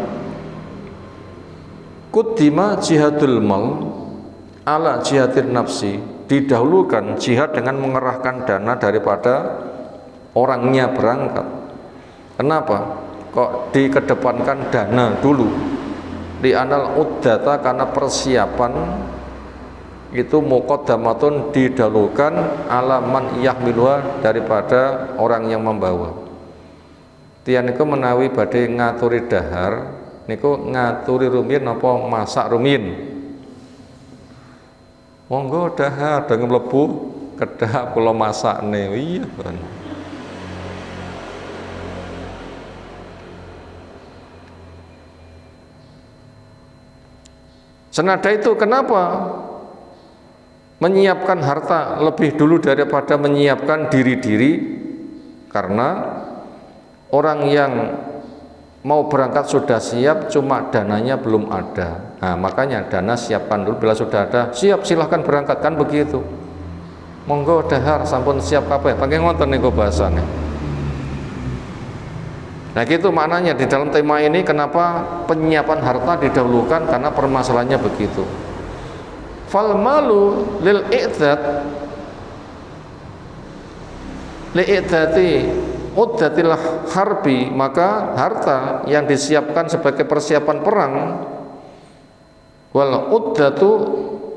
Kuddima jihadul mal ala jihadin nafsi, didahulukan jihad dengan mengerahkan dana daripada orangnya berangkat. Kenapa? Kok dikedepankan dana dulu? Di anal uddata, karena persiapan itu muqaddamatun, didahulukan ala man yahmiluha, daripada orang yang membawa. Tiyan niku menawi badhe ngaturi dahar niku ngaturi rumiyin napa masak rumiyin? Monggo dahar dengan mlebu kedah kula masakne. Iya kan. Senada itu kenapa menyiapkan harta lebih dulu daripada menyiapkan diri-diri? Karena orang yang mau berangkat sudah siap, cuma dananya belum ada. Nah, makanya dana siapkan dulu, bila sudah ada, siap silahkan berangkat, kan begitu. Monggo dahar sampun siap kabeh, pakai ngoten niku bahasane. Nah, gitu maknanya di dalam tema ini kenapa penyiapan harta didahulukan, karena permasalahannya begitu. Fal malu lil i'dad li i'dati uddatilah harbi, maka harta yang disiapkan sebagai persiapan perang, wal uddatu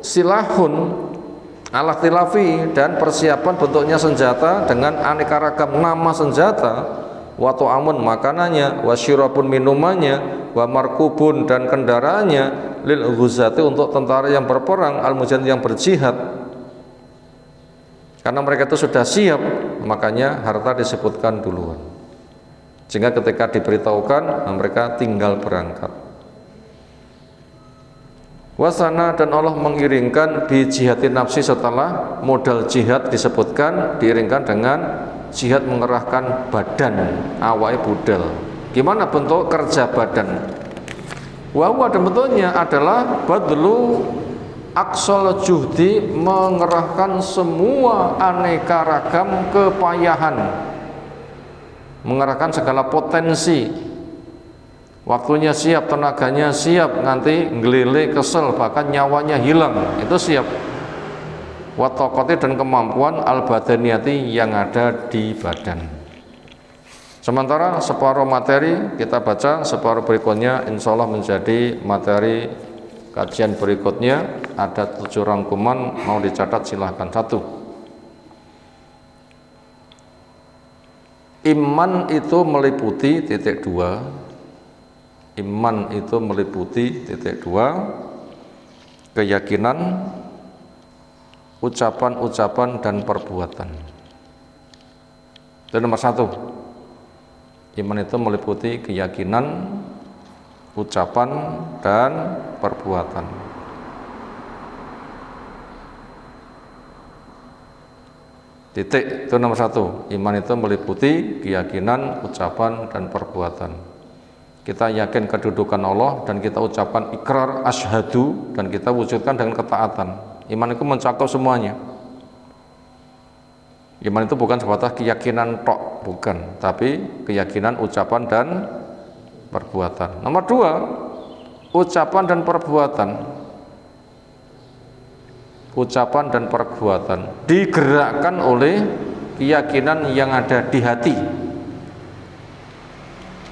silahun ala tilafi, dan persiapan bentuknya senjata dengan aneka ragam nama senjata, wa ta'amun makanannya, wa syirabun minumannya, wa markubun dan kendaraannya lil ghuzati untuk tentara yang berperang, al mujahid yang berjihad. Karena mereka itu sudah siap, makanya harta disebutkan duluan. Sehingga ketika diberitahukan, mereka tinggal berangkat. Wasana dan Allah mengiringkan di jihadin nafsi setelah modal jihad disebutkan, diiringkan dengan jihad mengerahkan badan, awai budal. Gimana bentuk kerja badan? Wawa dan bentuknya adalah badlu aksal juhdi, mengerahkan semua aneka ragam kepayahan, mengerahkan segala potensi, waktunya siap, tenaganya siap, nanti ngelele, kesel, bahkan nyawanya hilang, itu siap. Watokoti dan kemampuan al-badaniyati yang ada di badan. Sementara separuh materi kita baca, separuh berikutnya insya Allah menjadi materi kajian berikutnya. Ada 7 rangkuman, mau dicatat silahkan. 1. Iman itu meliputi titik 2. Iman itu meliputi titik 2, keyakinan, ucapan-ucapan dan perbuatan. Itu nomor 1. Iman itu meliputi keyakinan, ucapan dan perbuatan. Titik, itu nomor 1. Iman itu meliputi keyakinan, ucapan dan perbuatan. Kita yakin kedudukan Allah dan kita ucapkan ikrar asyhadu dan kita wujudkan dengan ketaatan. Iman itu mencakup semuanya. Iman itu bukan sebatas keyakinan tok, bukan, tapi keyakinan, ucapan dan perbuatan. Nomor 2, ucapan dan perbuatan. Ucapan dan perbuatan digerakkan oleh keyakinan yang ada di hati.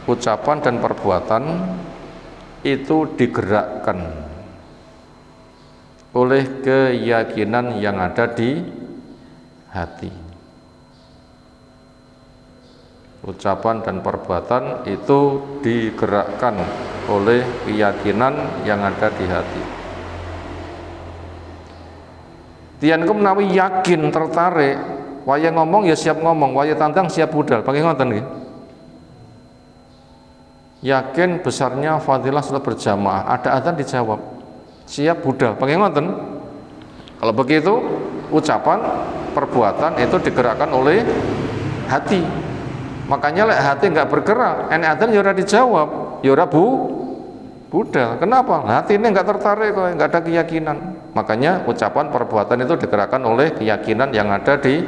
Ucapan dan perbuatan itu digerakkan oleh keyakinan yang ada di hati. Ucapan dan perbuatan itu digerakkan oleh keyakinan yang ada di hati. Tianku menawi yakin, tertarik, waya ngomong ya siap ngomong, waya tantang siap budal. Pakai ngoten nggih. Yakin besarnya fadilah salat berjamaah, ada adzan dijawab, siap budal. Pakai ngoten. Kalau begitu, ucapan, perbuatan itu digerakkan oleh hati. Makanya lek hati enggak bergerak, enek adzan ya ora dijawab, ya ora budal. Kenapa? Hati ini enggak tertarik kok, enggak ada keyakinan. Makanya ucapan, perbuatan itu digerakkan oleh keyakinan yang ada di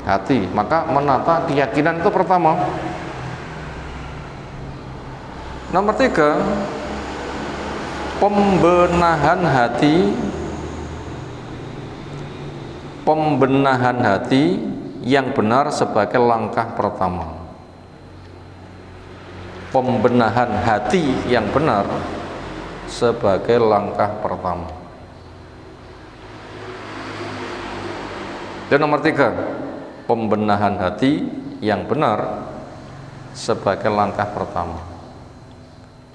hati. Maka menata keyakinan itu pertama. Nomor 3, pembenahan hati. Pembenahan hati yang benar sebagai langkah pertama. Pembenahan hati yang benar sebagai langkah pertama. Dan nomor 3, pembenahan hati yang benar sebagai langkah pertama.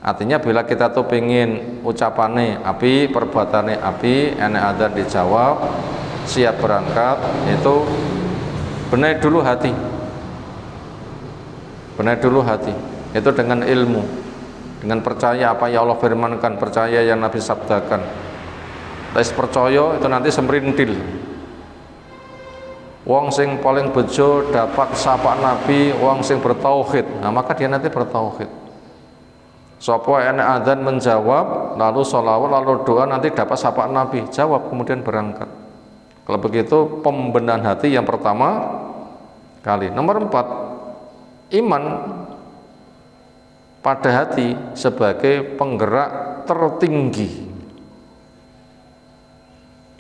Artinya bila kita tuh pengen ucapannya api, perbuatannya api, enek adzan dijawab, siap berangkat, itu benahi dulu hati. Benahi dulu hati. Itu dengan ilmu, dengan percaya apa yang Allah firmankan, percaya yang Nabi sabdakan. Tes percaya itu nanti semerintil. Wong sing paling bejo dapat sapa Nabi, wong sing bertauhid. Nah, maka dia nanti bertauhid. Sapa enek adzan menjawab, lalu sholawat, lalu doa, nanti dapat sapa Nabi, jawab kemudian berangkat. Kalau begitu pembenahan hati yang pertama kali. Nomor 4, iman pada hati sebagai penggerak tertinggi.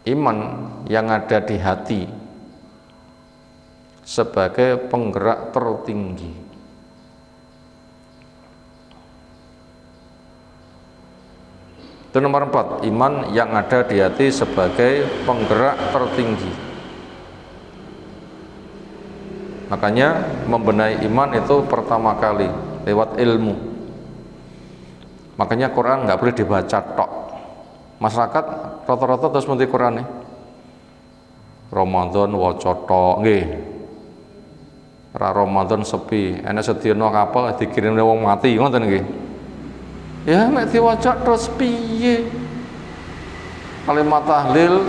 Iman yang ada di hati sebagai penggerak tertinggi. Itu nomor 4, iman yang ada di hati sebagai penggerak tertinggi. Makanya membenahi iman itu pertama kali lewat ilmu. Makanya Quran nggak boleh dibaca tok. Masyarakat rata-rata terus mesti Quran nih. Ramadan waca tok nggih. Ra Ramadan sepi, enek sedina kapal dikirim wong mati ngoten nggih. Ya nek diwaca terus piye? Kalimat tahlil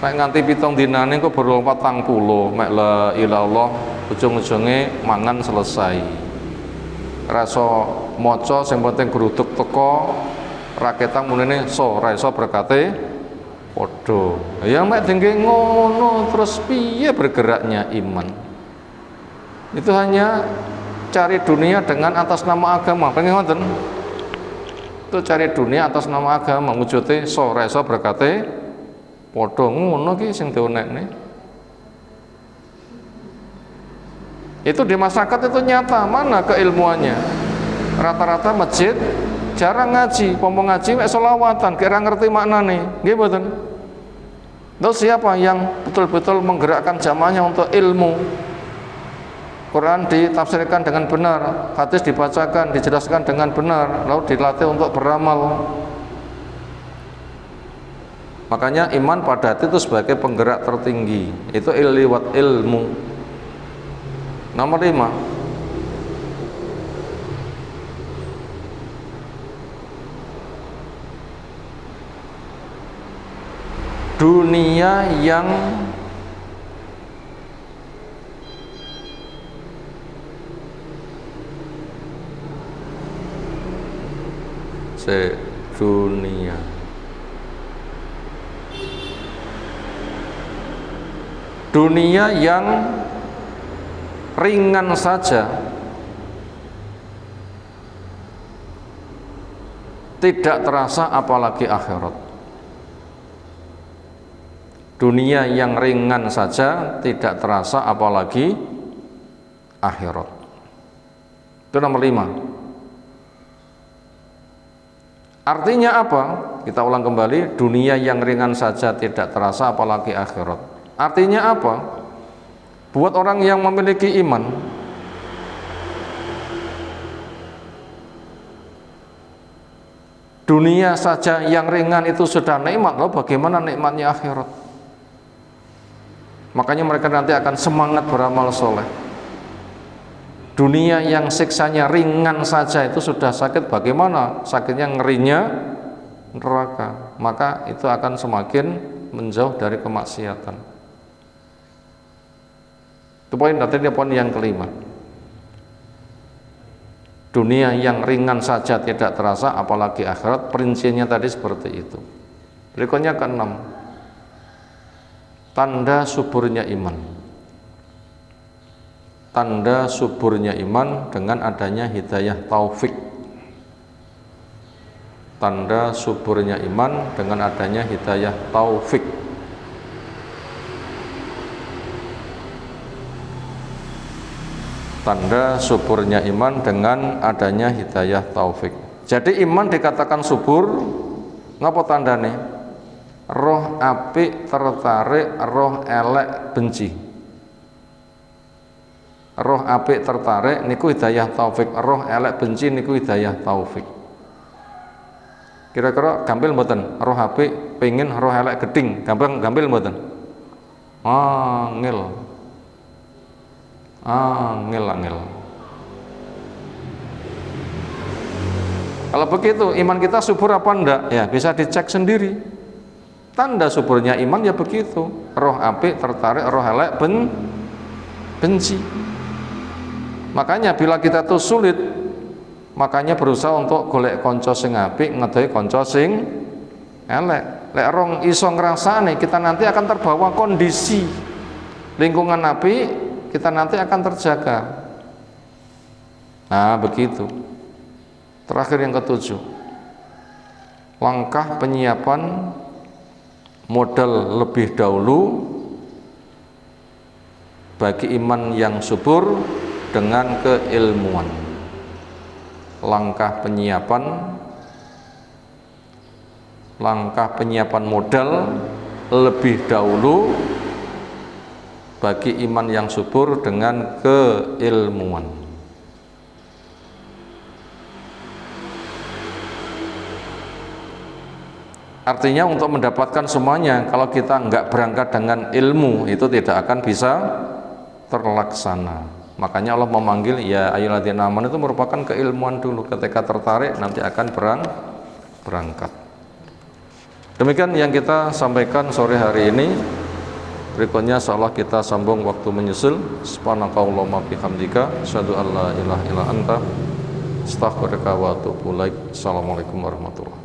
nek nganti 7 dinane kok baru 40, mek la ilallah ujung-ujunge mangan selesai. Rasa maca sing penting gruduk teko raketang munene ra iso berkate padha. Ya mek dengke ngono terus piye bergeraknya iman? Itu hanya cari dunia dengan atas nama agama. Pengen ngoten? Itu cari dunia atas nama agama, wujute ra iso berkate padha ngono ki sing dionekne. Itu di masyarakat itu nyata, mana keilmuannya? Rata-rata masjid jarang ngaji, pomong ngaji mek selawatan, kira ngerti maknane. Nggih mboten? Terus siapa yang betul-betul menggerakkan jamaahnya untuk ilmu? Quran ditafsirkan dengan benar, hadis dibacakan, dijelaskan dengan benar, lalu dilatih untuk beramal. Makanya iman pada hati itu sebagai penggerak tertinggi, itu lewat ilmu. Nomor 5, dunia yang dunia yang ringan saja, tidak terasa apalagi akhirat. Dunia yang ringan saja tidak terasa apalagi akhirat. Itu nomor 5. Artinya apa? Kita ulang kembali, dunia yang ringan saja tidak terasa apalagi akhirat. Artinya apa? Buat orang yang memiliki iman, dunia saja yang ringan itu sudah nikmat, loh bagaimana nikmatnya akhirat? Makanya mereka nanti akan semangat beramal soleh. Dunia yang siksanya ringan saja itu sudah sakit, bagaimana sakitnya ngerinya neraka? Maka itu akan semakin menjauh dari kemaksiatan. Itu poin yang kelima. Dunia yang ringan saja tidak terasa apalagi akhirat, perinciannya tadi seperti itu. Berikutnya ke-6, tanda suburnya iman. Tanda suburnya iman dengan adanya hidayah taufik. Tanda suburnya iman dengan adanya hidayah taufik. Tanda suburnya iman dengan adanya hidayah taufik. Jadi iman dikatakan subur, ngapa tandane? Roh apik tertarik, roh elek benci. Roh apik tertarik niku hidayah taufik, roh elek benci niku hidayah taufik. Kira-kira gampil mboten? Roh apik pengen, roh elek geding, gampil mboten? Angel. Kalau begitu iman kita subur apa enggak? Ya bisa dicek sendiri. Tanda suburnya iman ya begitu. Roh apik tertarik, roh elek benci. Makanya bila kita tuh sulit, makanya berusaha untuk golek konco sing apik, ngedohi konco sing elek. Lek rong iso ngrasane, kita nanti akan terbawa kondisi lingkungan apik, kita nanti akan terjaga. Nah begitu. Terakhir yang ke-7, langkah penyiapan modal lebih dahulu bagi iman yang subur dengan keilmuan. Langkah penyiapan modal lebih dahulu bagi iman yang subur dengan keilmuan. Artinya untuk mendapatkan semuanya, kalau kita nggak berangkat dengan ilmu, itu tidak akan bisa terlaksana. Makanya Allah memanggil ya ayyuhalladzina amanu, itu merupakan keilmuan dulu. Ketika tertarik nanti akan berangkat. Demikian yang kita sampaikan sore hari ini. Berikutnya insyaallah kita sambung waktu menyusul. Subhanakallahumma bihamdika asyhadu an la ilaha illa anta astaghfiruka wa atubu ilaik. Assalamualaikum warahmatullahi wabarakatuh.